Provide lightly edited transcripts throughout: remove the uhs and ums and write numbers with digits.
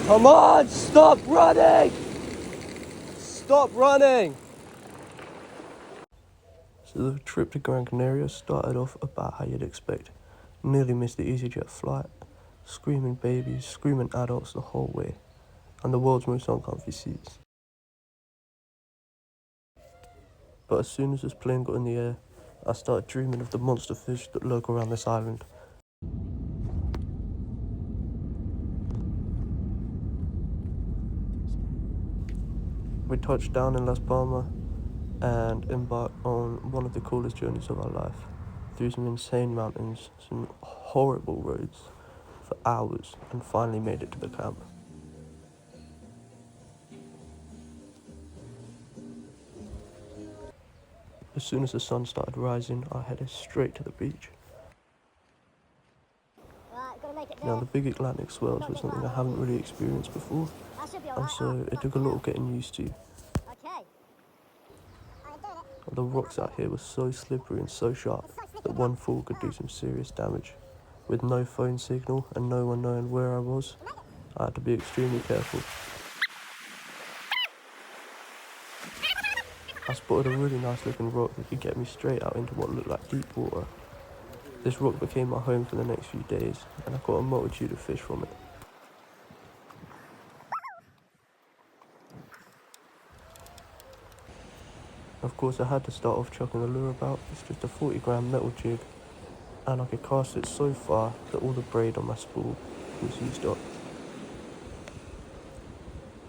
Come on, stop running! Stop running! So the trip to Gran Canaria started off about how you'd expect. Nearly missed the EasyJet flight. Screaming babies, screaming adults the whole way. And the world's most uncomfy seats. But as soon as this plane got in the air, I started dreaming of the monster fish that lurk around this island. We touched down in Las Palmas and embarked on one of the coolest journeys of our life, through some insane mountains, some horrible roads, for hours, and finally made it to the camp. As soon as the sun started rising, I headed straight to the beach. Now, the big Atlantic swells was something I haven't really experienced before, and so it took a lot of getting used to. The rocks out here were so slippery and so sharp that one fall could do some serious damage. With no phone signal and no one knowing where I was, I had to be extremely careful. I spotted a really nice looking rock that could get me straight out into what looked like deep water. This rock became my home for the next few days, and I caught a multitude of fish from it. Of course, I had to start off chucking the lure about. It's just a 40-gram metal jig, and I could cast it so far that all the braid on my spool was used up.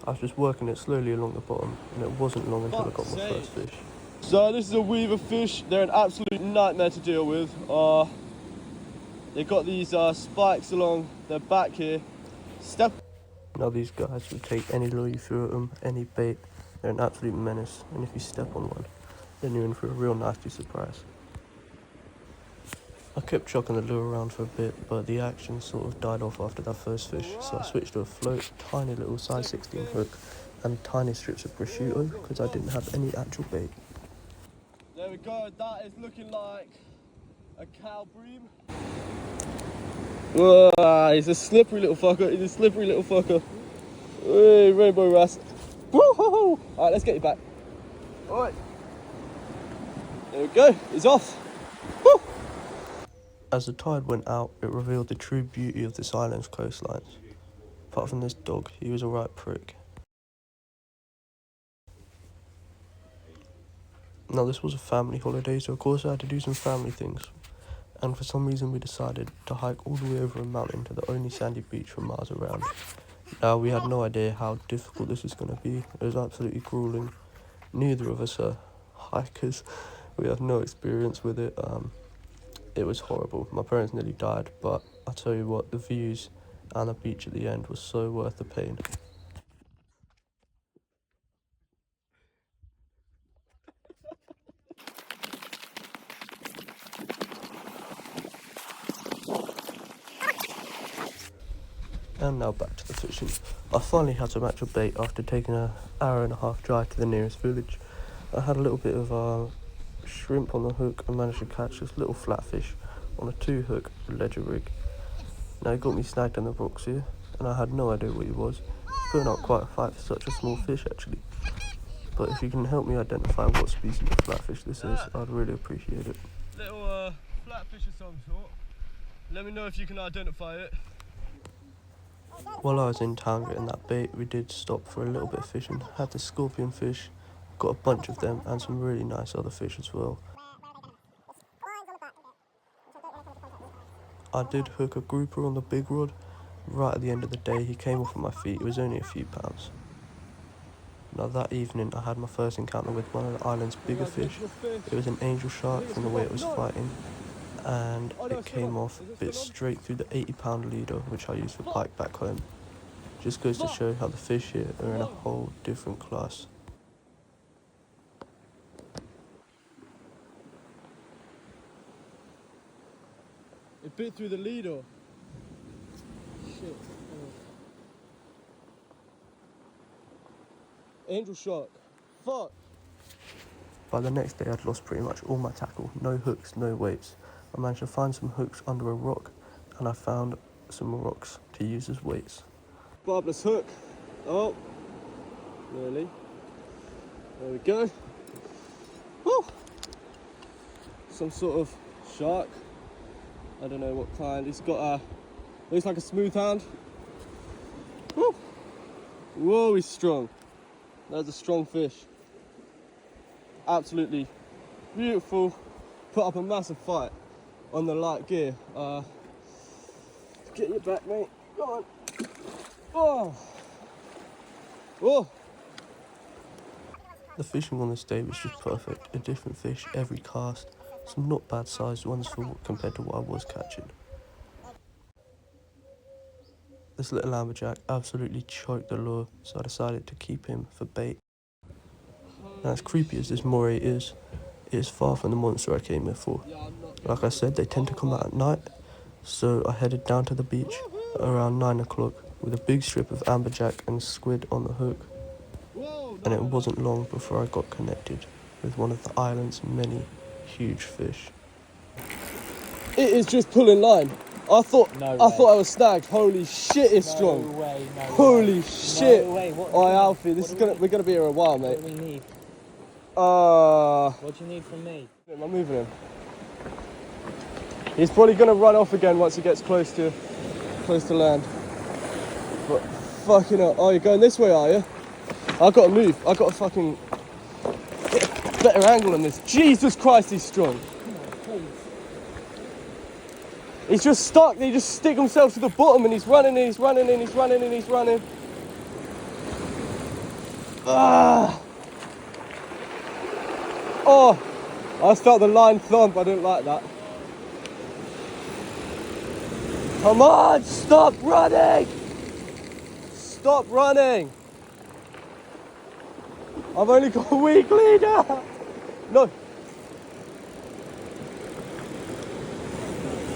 I was just working it slowly along the bottom, and it wasn't long until I got my first fish. So this is a weaver fish. They're an absolute nightmare to deal with. They've got these spikes along their back here. Now these guys will take any lure you throw at them, any bait. They're an absolute menace, and if you step on one, then you're in for a real nasty surprise. I kept chucking the lure around for a bit, but the action sort of died off after that first fish, so I switched to a float, tiny little size 16 hook, and tiny strips of prosciutto, because I didn't have any actual bait. There we go, that is looking like a cow bream. He's a slippery little fucker, he's a slippery little fucker. Hey, rainbow wrasse. Woohoo! Alright, let's get you back. Alright. There we go, he's off. Woo! As the tide went out, it revealed the true beauty of this island's coastlines. Apart from this dog, he was a right prick. Now this was a family holiday, so of course I had to do some family things. And for some reason we decided to hike all the way over a mountain to the only sandy beach for miles around. Now we had no idea how difficult this was going to be. It was absolutely grueling. Neither of us are hikers. We have no experience with it. It was horrible. My parents nearly died, but I tell you what, the views and the beach at the end was so worth the pain. And now back to the fishing. I finally had some actual bait after taking an hour-and-a-half drive to the nearest village. I had a little bit of shrimp on the hook and managed to catch this little flatfish on a 2-hook ledger rig. Now he got me snagged in the rocks here, and I had no idea what he was. Putting up quite a fight for such a small fish actually. But if you can help me identify what species of flatfish this is, I'd really appreciate it. Little flatfish of some sort. Let me know if you can identify it. While I was in town getting that bait, we did stop for a little bit of fishing. Had the scorpion fish, got a bunch of them, and some really nice other fish as well. I did hook a grouper on the big rod. Right at the end of the day, he came off at my feet. It was only a few pounds. Now that evening, I had my first encounter with one of the island's bigger fish. It was an angel shark from the way it was fighting, and it came off, bit straight through the 80-pound leader, which I use for pike back home. Just goes to show how the fish here are in a whole different class. It bit through the leader. Shit. Angel shark. Fuck. By the next day, I'd lost pretty much all my tackle. No hooks, no weights. I managed to find some hooks under a rock, and I found some rocks to use as weights. Barbless hook. Oh, nearly. There we go. Woo! Some sort of shark. I don't know what kind. It's got a, looks like a smooth hand. Woo! Whoa, he's strong. That's a strong fish. Absolutely beautiful. Put up a massive fight on the light gear. Get your back, mate. Go on. Oh. Oh. The fishing on this day was just perfect. A different fish every cast. Some not bad sized ones compared to what I was catching. This little amberjack absolutely choked the lure, so I decided to keep him for bait. Now, as creepy as this moray is, it is far from the monster I came here for. Like I said, they tend to come out at night, so I headed down to the beach at around 9 o'clock with a big strip of amberjack and squid on the hook. And it wasn't long before I got connected with one of the island's many huge fish. It is just pulling line. I thought I was snagged. Holy shit, it's strong. No way. Holy shit. No way. Alfie, we're gonna be here a while, mate. What do we need? What do you need from me? I'm moving him. He's probably gonna run off again once he gets close to land. But fucking hell. Oh, you're going this way, are you? I've got to move. I've got to fucking get a better angle on this. Jesus Christ, he's strong. He's just stuck. They just stick himself to the bottom and he's running and he's running and he's running and he's running. Ah! Oh! I felt the line thump. I didn't like that. Come on! Stop running! Stop running! I've only got a weak leader! No!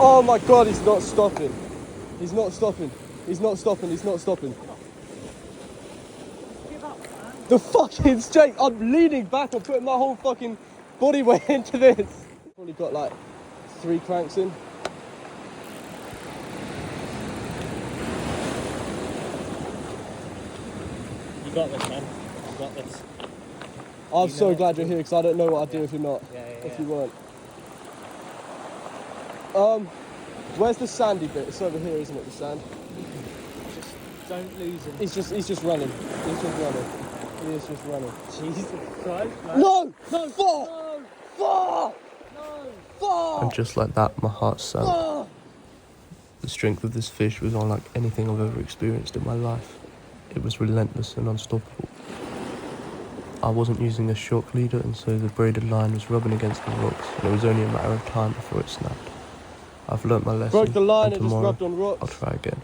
Oh my god, he's not stopping. He's not stopping. He's not stopping. He's not stopping. The fucking straight. I'm leaning back. I'm putting my whole fucking body weight into this. Probably got like 3 cranks in. You got this, man. You got this. I'm so glad you're here because I don't know what I'd do if you're not. If you weren't. Where's the sandy bit? It's over here, isn't it? The sand. Just don't lose him. He's just running. He's just running. He is just running. Jesus Christ, man. No! No! Fuck! No! Fuck! No! Fuck! And just like that, my heart sank. Fuck! The strength of this fish was unlike anything I've ever experienced in my life. It was relentless and unstoppable. I wasn't using a shock leader, and so the braided line was rubbing against the rocks, and it was only a matter of time before it snapped. I've learnt my lesson, Broke the line and just tomorrow rubbed on rocks. I'll try again.